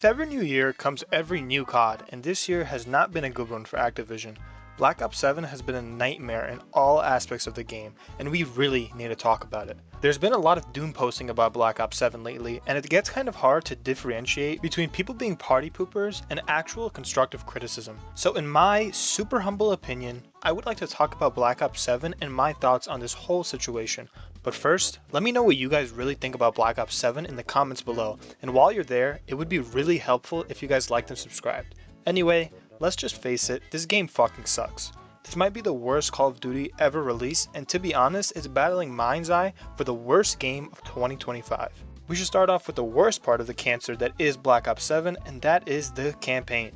Every new year comes every new COD, and this year has not been a good one for Activision. Black Ops 7 has been a nightmare in all aspects of the game, and we really need to talk about it. There's been a lot of doom posting about Black Ops 7 lately, and it gets kind of hard to differentiate between people being party poopers and actual constructive criticism. So in my super humble opinion, I would like to talk about Black Ops 7 and my thoughts on this whole situation. But first, let me know what you guys really think about Black Ops 7 in the comments below, and while you're there, it would be really helpful if you guys liked and subscribed. Anyway, let's just face it, this game fucking sucks. This might be the worst Call of Duty ever released, and to be honest, it's battling Mind's Eye for the worst game of 2025. We should start off with the worst part of the cancer that is Black Ops 7, and that is the campaign.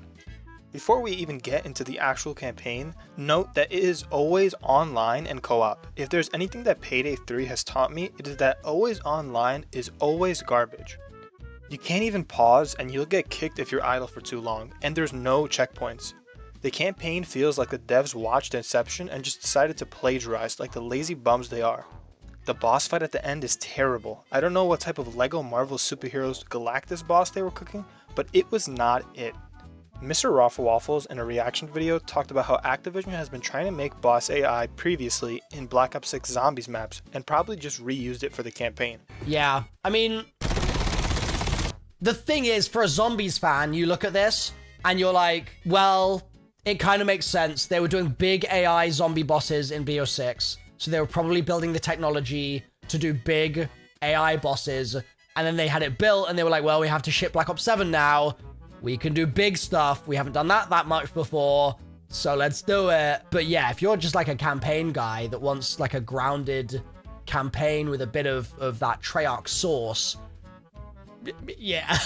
Before we even get into the actual campaign, note that it is always online and co-op. If there's anything that Payday 3 has taught me, it is that always online is always garbage. You can't even pause and you'll get kicked if you're idle for too long, and there's no checkpoints. The campaign feels like the devs watched Inception and just decided to plagiarize like the lazy bums they are. The boss fight at the end is terrible. I don't know what type of LEGO Marvel Superheroes Galactus boss they were cooking, but it was not it. Mr. Raffle Waffles in a reaction video talked about how Activision has been trying to make boss AI previously in Black Ops 6 Zombies maps and probably just reused it for the campaign. Yeah, I mean, the thing is, for a Zombies fan, you look at this and you're like, well, it kind of makes sense. They were doing big AI zombie bosses in BO6, so they were probably building the technology to do big AI bosses, and then they had it built and they were like, well, we have to ship Black Ops 7 now. We can do big stuff. We haven't done that much before, so let's do it. But yeah, if you're just like a campaign guy that wants like a grounded campaign with a bit of that Treyarch sauce, yeah.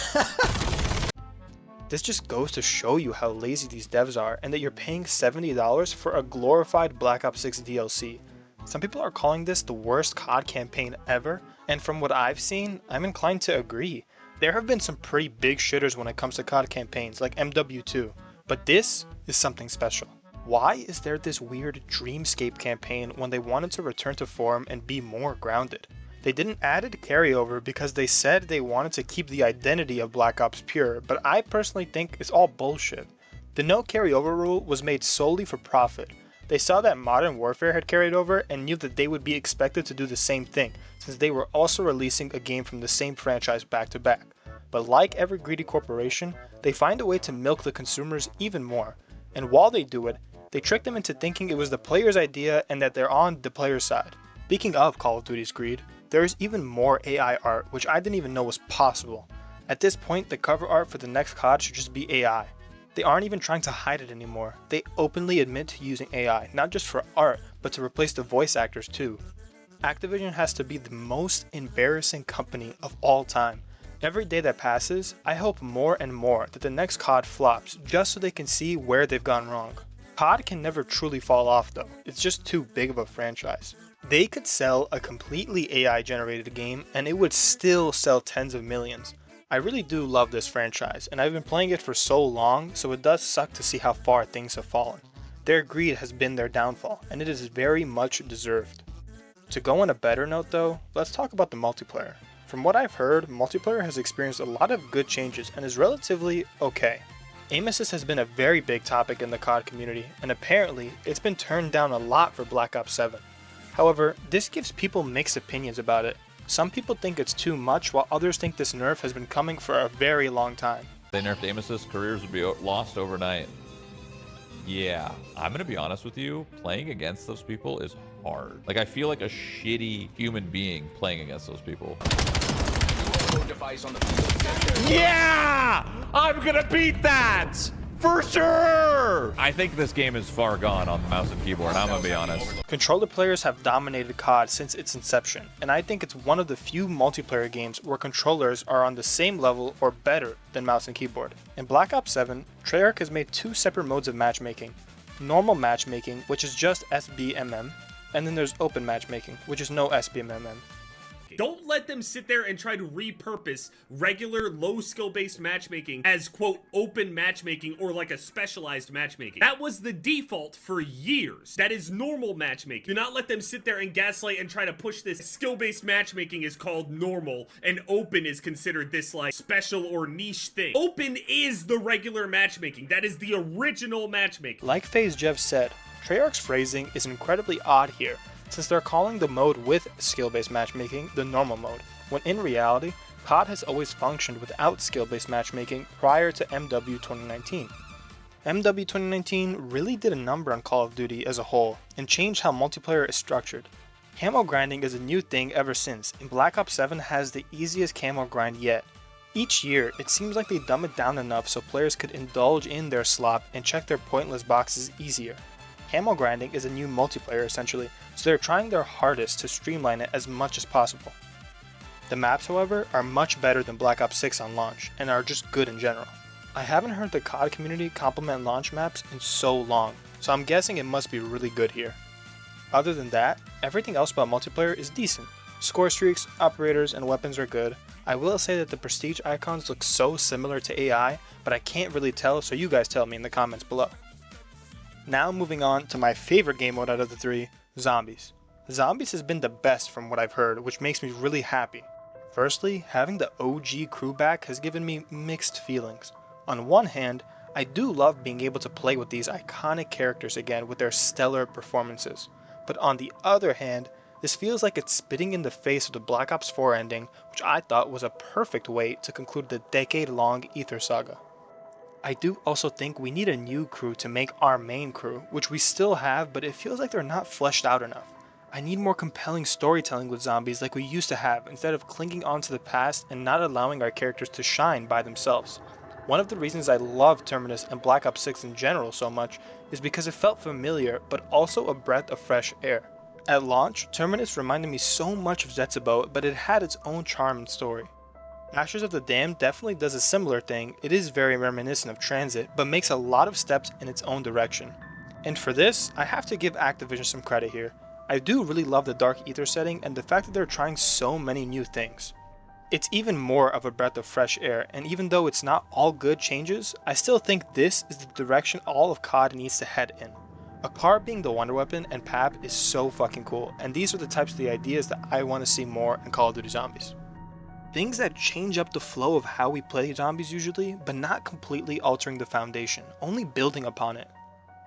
This just goes to show you how lazy these devs are and that you're paying $70 for a glorified Black Ops 6 DLC. Some people are calling this the worst COD campaign ever, and from what I've seen, I'm inclined to agree. There have been some pretty big shitters when it comes to COD campaigns, like MW2, but this is something special. Why is there this weird Dreamscape campaign when they wanted to return to form and be more grounded? They didn't add it to carryover because they said they wanted to keep the identity of Black Ops pure, but I personally think it's all bullshit. The no carryover rule was made solely for profit. They saw that Modern Warfare had carried over and knew that they would be expected to do the same thing, since they were also releasing a game from the same franchise back to back. But like every greedy corporation, they find a way to milk the consumers even more. And while they do it, they trick them into thinking it was the player's idea and that they're on the player's side. Speaking of Call of Duty's greed, there is even more AI art, which I didn't even know was possible. At this point, the cover art for the next COD should just be AI. They aren't even trying to hide it anymore. They openly admit to using AI, not just for art, but to replace the voice actors too. Activision has to be the most embarrassing company of all time. Every day that passes, I hope more and more that the next COD flops just so they can see where they've gone wrong. COD can never truly fall off though, it's just too big of a franchise. They could sell a completely AI generated game and it would still sell tens of millions. I really do love this franchise and I've been playing it for so long, so it does suck to see how far things have fallen. Their greed has been their downfall and it is very much deserved. To go on a better note though, let's talk about the multiplayer. From what I've heard, multiplayer has experienced a lot of good changes and is relatively okay. Aim assist has been a very big topic in the COD community, and apparently it's been turned down a lot for Black Ops 7. However, this gives people mixed opinions about it. Some people think it's too much, while others think this nerf has been coming for a very long time. They nerfed aim assist, careers would be lost overnight. Yeah, I'm gonna be honest with you, playing against those people is hard. Like, I feel like a shitty human being playing against those people. Yeah! I'm gonna beat that! For sure! I think this game is far gone on the mouse and keyboard, I'm gonna be honest. Controller players have dominated COD since its inception, and I think it's one of the few multiplayer games where controllers are on the same level or better than mouse and keyboard. In Black Ops 7, Treyarch has made two separate modes of matchmaking. Normal matchmaking, which is just SBMM, and then there's open matchmaking, which is no SBMM. Don't let them sit there and try to repurpose regular low skill based matchmaking as quote open matchmaking or like a specialized matchmaking. That was the default for years. That is normal matchmaking. Do not let them sit there and gaslight and try to push this skill based matchmaking is called normal and open is considered this like special or niche thing. Open is the regular matchmaking. That is the original matchmaking. Like FaZe Jeff said, Treyarch's phrasing is incredibly odd here, since they're calling the mode with skill-based matchmaking the normal mode, when in reality, COD has always functioned without skill-based matchmaking prior to MW 2019. MW 2019 really did a number on Call of Duty as a whole, and changed how multiplayer is structured. Camo grinding is a new thing ever since, and Black Ops 7 has the easiest camo grind yet. Each year, it seems like they dumb it down enough so players could indulge in their slop and check their pointless boxes easier. Camo grinding is a new multiplayer essentially, so they're trying their hardest to streamline it as much as possible. The maps, however, are much better than Black Ops 6 on launch, and are just good in general. I haven't heard the COD community compliment launch maps in so long, so I'm guessing it must be really good here. Other than that, everything else about multiplayer is decent. Score streaks, operators, and weapons are good. I will say that the prestige icons look so similar to AI, but I can't really tell, so you guys tell me in the comments below. Now moving on to my favorite game mode out of the three, Zombies. Zombies has been the best from what I've heard, which makes me really happy. Firstly, having the OG crew back has given me mixed feelings. On one hand, I do love being able to play with these iconic characters again with their stellar performances. But on the other hand, this feels like it's spitting in the face of the Black Ops 4 ending, which I thought was a perfect way to conclude the decade-long Ether saga. I do also think we need a new crew to make our main crew, which we still have, but it feels like they're not fleshed out enough. I need more compelling storytelling with zombies like we used to have, instead of clinging onto the past and not allowing our characters to shine by themselves. One of the reasons I love Terminus and Black Ops 6 in general so much is because it felt familiar, but also a breath of fresh air. At launch, Terminus reminded me so much of Zetsubo, but it had its own charm and story. Ashes of the Damned definitely does a similar thing. It is very reminiscent of Transit, but makes a lot of steps in its own direction. And for this, I have to give Activision some credit here. I do really love the Dark Ether setting and the fact that they're trying so many new things. It's even more of a breath of fresh air, and even though it's not all good changes, I still think this is the direction all of COD needs to head in. A car being the wonder weapon and PAB is so fucking cool, and these are the types of the ideas that I want to see more in Call of Duty Zombies. Things that change up the flow of how we play zombies usually, but not completely altering the foundation, only building upon it.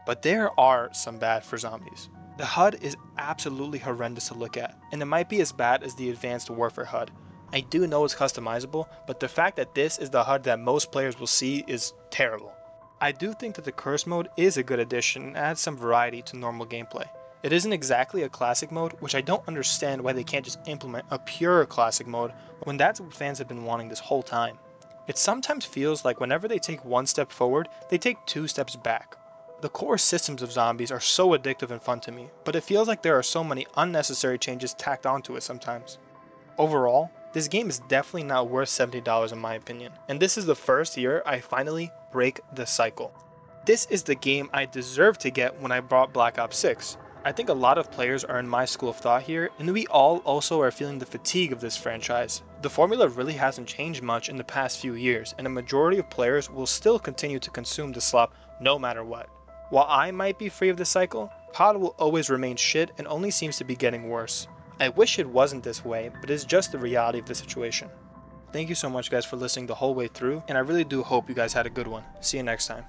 But there are some bad for zombies. The HUD is absolutely horrendous to look at, and it might be as bad as the Advanced Warfare HUD. I do know it's customizable, but the fact that this is the HUD that most players will see is terrible. I do think that the Curse mode is a good addition and adds some variety to normal gameplay. It isn't exactly a classic mode, which I don't understand why they can't just implement a pure classic mode when that's what fans have been wanting this whole time. It sometimes feels like whenever they take one step forward, they take 2 steps back. The core systems of Zombies are so addictive and fun to me, but it feels like there are so many unnecessary changes tacked onto it sometimes. Overall, this game is definitely not worth $70 in my opinion, and this is the first year I finally break the cycle. This is the game I deserved to get when I bought Black Ops 6. I think a lot of players are in my school of thought here, and we all also are feeling the fatigue of this franchise. The formula really hasn't changed much in the past few years, and a majority of players will still continue to consume the slop no matter what. While I might be free of this cycle, COD will always remain shit and only seems to be getting worse. I wish it wasn't this way, but it's just the reality of the situation. Thank you so much guys for listening the whole way through, and I really do hope you guys had a good one. See you next time.